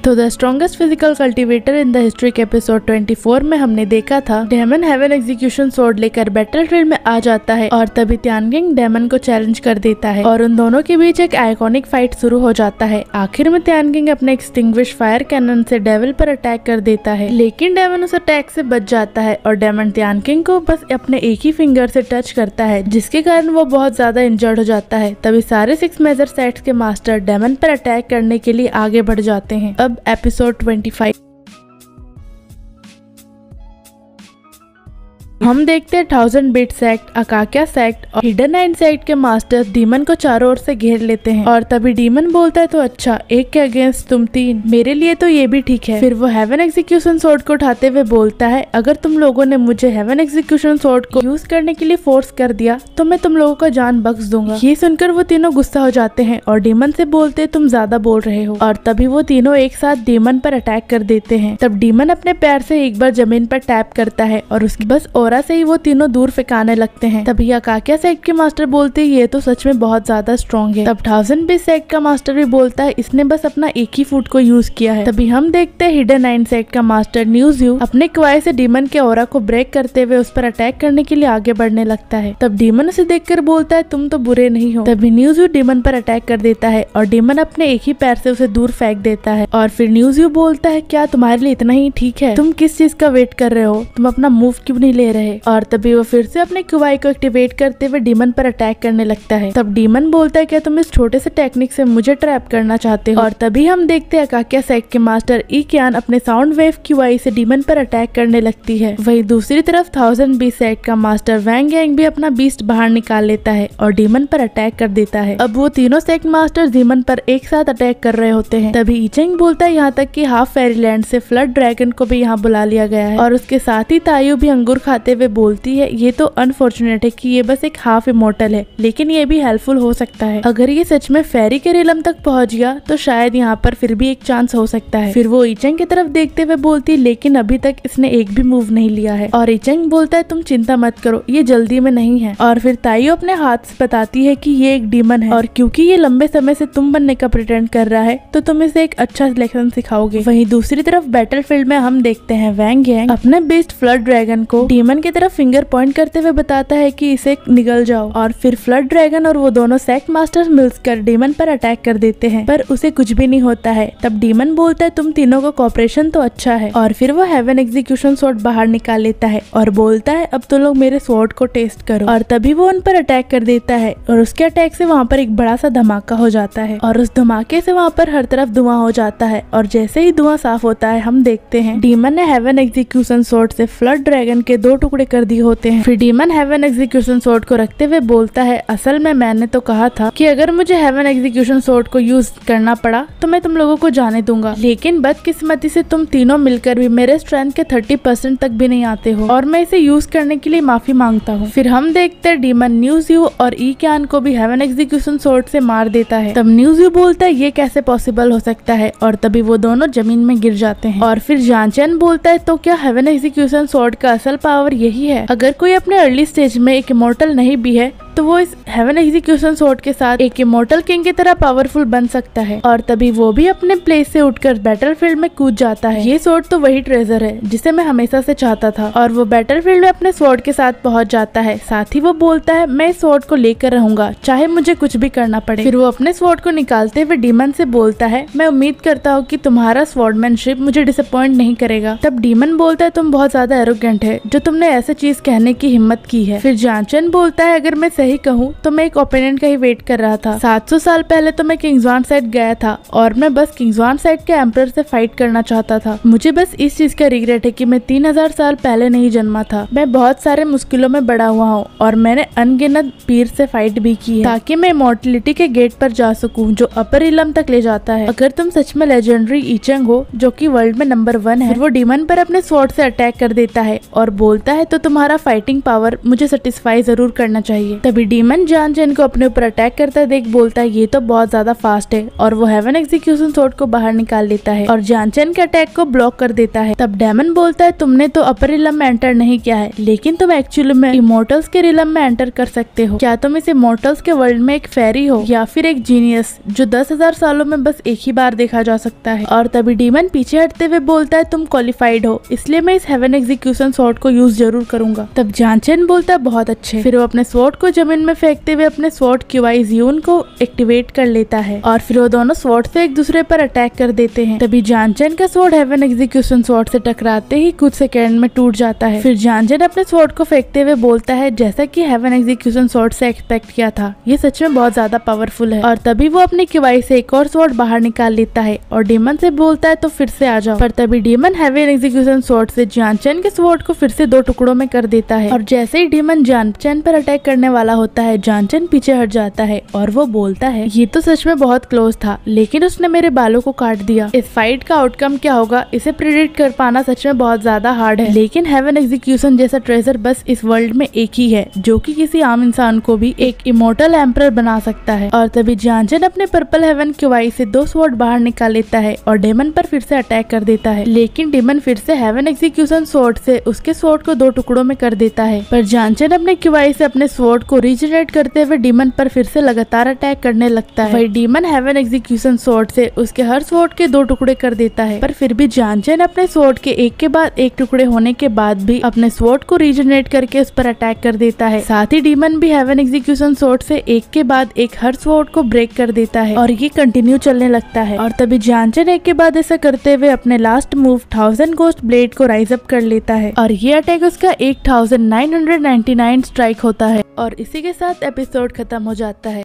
तो the strongest physical cultivator in the history के episode 24 में हमने देखा था डेमन हेवन एग्जीक्यूशन स्वॉर्ड लेकर बैटलफील्ड में आ जाता है और तभी त्यानगिंग डेमन को चैलेंज कर देता है और उन दोनों के बीच एक आइकॉनिक फाइट शुरू हो जाता है। आखिर में त्यानगिंग अपने एक्सटिंग्विश फायर कैनन से डेविल पर अटैक कर देता है, लेकिन डेमन उस अटैक से बच जाता है और डेमन त्यानगिंग को बस अपने एक ही फिंगर से टच करता है, जिसके कारण वो बहुत ज्यादा इंजर्ड हो जाता है। तभी सारे 6 मेजर सेट्स के मास्टर डेमन पर अटैक करने के लिए आगे बढ़ जाते हैं। अब एपिसोड 25 हम देखते हैं 1000 बीट सेक्ट, अकाकिया सेक्ट और हिडन 9 सेक्ट के मास्टर डीमन को चारों ओर से घेर लेते हैं और तभी डीमन बोलता है तो अच्छा, एक के अगेंस्ट तुम 3, मेरे लिए तो ये भी ठीक है। फिर वो हेवन एग्जीक्यूशन स्वॉर्ड को उठाते हुए बोलता है अगर तुम लोगों ने मुझे हेवन एग्जीक्यूशन स्वॉर्ड को यूज करने के लिए फोर्स कर दिया तो मैं तुम लोगों का जान बख्श दूंगा। ये सुनकर वो तीनों गुस्सा हो जाते हैं और डीमन से बोलते तुम ज्यादा बोल रहे हो और तभी वो तीनों एक साथ डीमन पर अटैक कर देते हैं। तब डीमन अपने पैर से एक बार जमीन पर टैप करता है और उसकी बस से ही वो तीनों दूर फेंकाने लगते हैं। तभी अकाकिया सेक्ट के मास्टर बोलते ये तो सच में बहुत ज्यादा स्ट्रॉन्ग है। तब 1000 बीट सेक्ट का मास्टर भी बोलता है इसने बस अपना एक ही फुट को यूज किया है। तभी हम देखते हैं हिडन 9 सेक्ट का मास्टर न्यूज़यू अपने क्वाई से डीमन के ऑरा को ब्रेक करते हुए उस पर अटैक करने के लिए आगे बढ़ने लगता है। तब डीमन उसे देखकर बोलता है तुम तो बुरे नहीं हो। तभी न्यूज़यू डीमन पर अटैक कर देता है और डीमन अपने एक ही पैर से उसे दूर फेंक देता है और फिर न्यूज़यू बोलता है क्या तुम्हारे लिए इतना ही ठीक है? तुम किस चीज का वेट कर रहे हो? तुम अपना मूव क्यों नहीं ले रहे? और तभी वो फिर से अपने क्वाई को एक्टिवेट करते हुए डीमन पर अटैक करने लगता है। तब डीमन बोलता है क्या तुम इस छोटे से टेक्निक से मुझे ट्रैप करना चाहते हो? और तभी हम देखते हैं अकाकिया सेक्ट के मास्टर इक्यान अपने साउंड वेव क्वाई से डीमन पर अटैक करने लगती है। वहीं दूसरी तरफ 1000 बीट सेक्ट का मास्टर वैंग यांग भी अपना बीस्ट बाहर निकाल लेता है और डीमन पर अटैक कर देता है। अब वो तीनों सेक्ट मास्टर डीमन पर एक साथ अटैक कर रहे होते हैं। तभी इचेंग बोलता है यहाँ तक कि हाफ फेरीलैंड से फ्लड ड्रैगन को भी यहाँ बुला लिया गया है और उसके साथ ही तायू भी अंगूर खाते हुए बोलती है ये तो अनफॉर्चुनेट है कि ये बस एक हाफ इमोर्टल है, लेकिन ये भी हेल्पफुल हो सकता है। अगर ये सच में फेरी के रिलम तक पहुंच गया तो शायद यहाँ पर फिर भी एक चांस हो सकता है। फिर वो इचेंग की तरफ देखते हुए बोलती लेकिन अभी तक इसने एक भी मूव नहीं लिया है और इचेंग बोलता है तुम चिंता मत करो, ये जल्दी में नहीं है। और फिर ताइयो अपने हाथ से बताती है कि ये एक डीमन है और क्योंकि ये लंबे समय से तुम बनने का प्रिटेंड कर रहा है तो तुम इसे एक अच्छा लेसन सिखाओगे। वहीं दूसरी तरफ बैटलफील्ड में हम देखते हैं वैंग यांग अपने बीस्ट फ्लड ड्रैगन को डीमन की तरफ फिंगर पॉइंट करते हुए बताता है कि इसे निगल जाओ और फिर फ्लड ड्रैगन और वो दोनों सेक्ट मास्टर्स मिलकर डीमन पर अटैक कर देते हैं पर उसे कुछ भी नहीं होता है। तब डीमन बोलता है तुम तीनों का कोऑपरेशन तो अच्छा है और फिर वो हेवन एग्जीक्यूशन स्वॉर्ड बाहर निकाल लेता है और बोलता है अब तो लोग मेरे स्वॉर्ड को टेस्ट करो और तभी वो उन पर अटैक कर देता है और उसके अटैक से वहाँ पर एक बड़ा सा धमाका हो जाता है और उस धमाके से वहाँ पर हर तरफ धुआं हो जाता है और जैसे ही धुआं साफ होता है हम देखते हैं डीमन ने हेवन एग्जीक्यूशन स्वॉर्ड से फ्लड ड्रैगन के 2 टुकड़े कर दिए होते हैं। फिर डीमन हेवन एग्जीक्यूशन स्वॉर्ड को रखते हुए बोलता है असल में मैंने तो कहा था कि अगर मुझे हेवन एग्जीक्यूशन स्वॉर्ड को यूज करना पड़ा तो मैं तुम लोगों को जाने दूंगा, लेकिन बदकिस्मती से तुम तीनों मिलकर भी मेरे स्ट्रेंथ के 30% तक भी नहीं आते हो और मैं इसे यूज करने के लिए माफी मांगता हूँ। फिर हम देखते हैं डीमन न्यूज़यू और इक्यान को भी हेवन एग्जीक्यूशन स्वॉर्ड से मार देता है। तब न्यूज़यू बोलता है ये कैसे पॉसिबल हो सकता है और तभी वो दोनों जमीन में गिर जाते हैं और फिर जानचन बोलता है तो क्या हेवन एग्जीक्यूशन स्वॉर्ड का असल पावर यही है? अगर कोई अपने अर्ली स्टेज में एक इमोर्टल नहीं भी है तो वो इस हेवन एग्जीक्यूशन स्वॉर्ड के साथ एक इमोर्टल किंग की तरह पावरफुल बन सकता है। और तभी वो भी अपने प्लेस से उठकर बैटलफील्ड में कूद जाता है। ये स्वॉर्ड तो वही ट्रेजर है जिसे मैं हमेशा से चाहता था और वो बैटलफील्ड में अपने स्वॉर्ड के साथ पहुंच जाता है। साथ ही वो बोलता है मैं इस स्वॉर्ड को लेकर रहूंगा चाहे मुझे कुछ भी करना पड़े। फिर वो अपने स्वॉर्ड को निकालते हुए डीमन से बोलता है मैं उम्मीद करता हूँ कि तुम्हारा स्वॉर्डमैनशिप मुझे डिसअपॉइंट नहीं करेगा। तब डीमन बोलता है तुम बहुत ज्यादा एरोगेंट है जो तुमने ऐसे चीज कहने की हिम्मत की है। फिर जानचन बोलता है अगर मैं सही कहूँ तो मैं एक ओपोनेंट का ही वेट कर रहा था। 700 साल पहले तो मैं किंग्सवान साइड गया था और मैं बस किंग्सवान साइड के एम्परर से फाइट करना चाहता था। मुझे बस इस चीज का रिग्रेट है कि मैं 3000 साल पहले नहीं जन्मा था। मैं बहुत सारे मुश्किलों में बड़ा हुआ हूँ और मैंने अनगिनत पीर से फाइट भी की है ताकि मैं इमॉर्टलिटी के गेट पर जा सकूं जो अपर इलम तक ले जाता है। अगर तुम सच में लेजेंडरी इचेंग हो जो कि वर्ल्ड में नंबर 1 है। फिर वो डीमन पर अपने स्वॉर्ड से अटैक कर देता है और बोलता है तो तुम्हारा फाइटिंग पावर मुझे सेटिस्फाई जरूर करना चाहिए। तभी डीमन जान चैन को अपने ऊपर अटैक करता देख बोलता है ये तो बहुत ज्यादा फास्ट है, और वो हेवन एग्जीक्यूशन स्वॉर्ड को बाहर निकाल लेता है और जान चैन के अटैक को ब्लॉक कर देता है। तब डेमन बोलता है तुमने तो अपर रिलम में एंटर नहीं किया है, लेकिन तुम एक्चुअली में इमोर्टल्स के रिलम में एंटर कर सकते हो। क्या तुम इस इमोर्टल्स के वर्ल्ड में एक फेरी हो या फिर एक जीनियस जो 10,000 सालों में बस एक ही बार देखा जा सकता है। और तभी डीमन पीछे हटते हुए बोलता है तुम क्वालिफाइड हो, इसलिए मैं इस हेवन एग्जीक्यूशन स्वॉर्ड को यूज जरूर करूंगा। तब जान चैन बोलता है बहुत अच्छे। फिर वो अपने स्वॉर्ड को जमीन में फेंकते हुए अपने स्वॉर्ड क्यूआई ज़्यून को एक्टिवेट कर लेता है और फिर वो दोनों स्वॉर्ड से एक दूसरे पर अटैक कर देते हैं। तभी जान चैन का स्वॉर्ड हेवन एग्जीक्यूशन स्वॉर्ड से टकराते ही कुछ सेकंड में टूट जाता है। फिर जान चैन अपने स्वॉर्ड को फेंकते हुए बोलता है जैसा कि हेवन एग्जीक्यूशन स्वॉर्ड से एक्सपेक्ट किया था, ये सच में बहुत ज्यादा पावरफुल है। और तभी वो अपनी क्यूआई से एक और स्वॉर्ड बाहर निकाल लेता है और डीमन से बोलता है तो फिर से आ जाओ। पर तभी डीमन हेवन एग्जीक्यूशन स्वॉर्ड से जान चैन के स्वॉर्ड को फिर से 2 टुकड़ों में कर देता है और जैसे ही डीमन जान चैन पर अटैक करने वाला होता है, जान चैन पीछे हट जाता है और वो बोलता है ये तो सच में बहुत क्लोज था, लेकिन उसने मेरे बालों को काट दिया। इस फाइट का आउटकम क्या होगा इसे प्रिडिक्ट कर पाना सच में बहुत ज्यादा हार्ड है, लेकिन हेवन एग्जीक्यूशन जैसा ट्रेजर बस इस वर्ल्ड में एक ही है जो कि किसी आम इंसान को भी एक इमोर्टल एम्परर बना सकता है। और तभी जान चैन अपने पर्पल हेवन क्यूआई से 2 स्वॉर्ड बाहर निकाल लेता है और डेमन पर फिर से अटैक कर देता है, लेकिन डेमन फिर से हेवन एग्जीक्यूशन स्वॉर्ड से उसके स्वॉर्ड को 2 टुकड़ों में कर देता है। पर जान चैन अपने क्यूआई से अपने स्वॉर्ड को रीजनरेट करते हुए डीमन पर फिर से लगातार अटैक करने लगता है। वही डीमन हेवन एग्जीक्यूशन स्वॉर्ड से उसके हर स्वॉर्ड के 2 टुकड़े कर देता है, पर फिर भी जान चैन अपने स्वॉर्ड के एक के बाद एक टुकड़े होने के बाद भी अपने स्वॉर्ड को रीजनरेट करके उस पर अटैक कर देता है। साथ ही डीमन भी हेवन एग्जीक्यूशन स्वॉर्ड से एक के बाद एक हर स्वॉर्ड को ब्रेक कर देता है और ये कंटिन्यू चलने लगता है। और तभी जान चैन एक के बाद ऐसा करते हुए अपने लास्ट मूव 1000 गोस्ट ब्लेड को राइज अप कर लेता है और ये अटैक उसका 1999 स्ट्राइक होता है और इसी के साथ एपिसोड खत्म हो जाता है।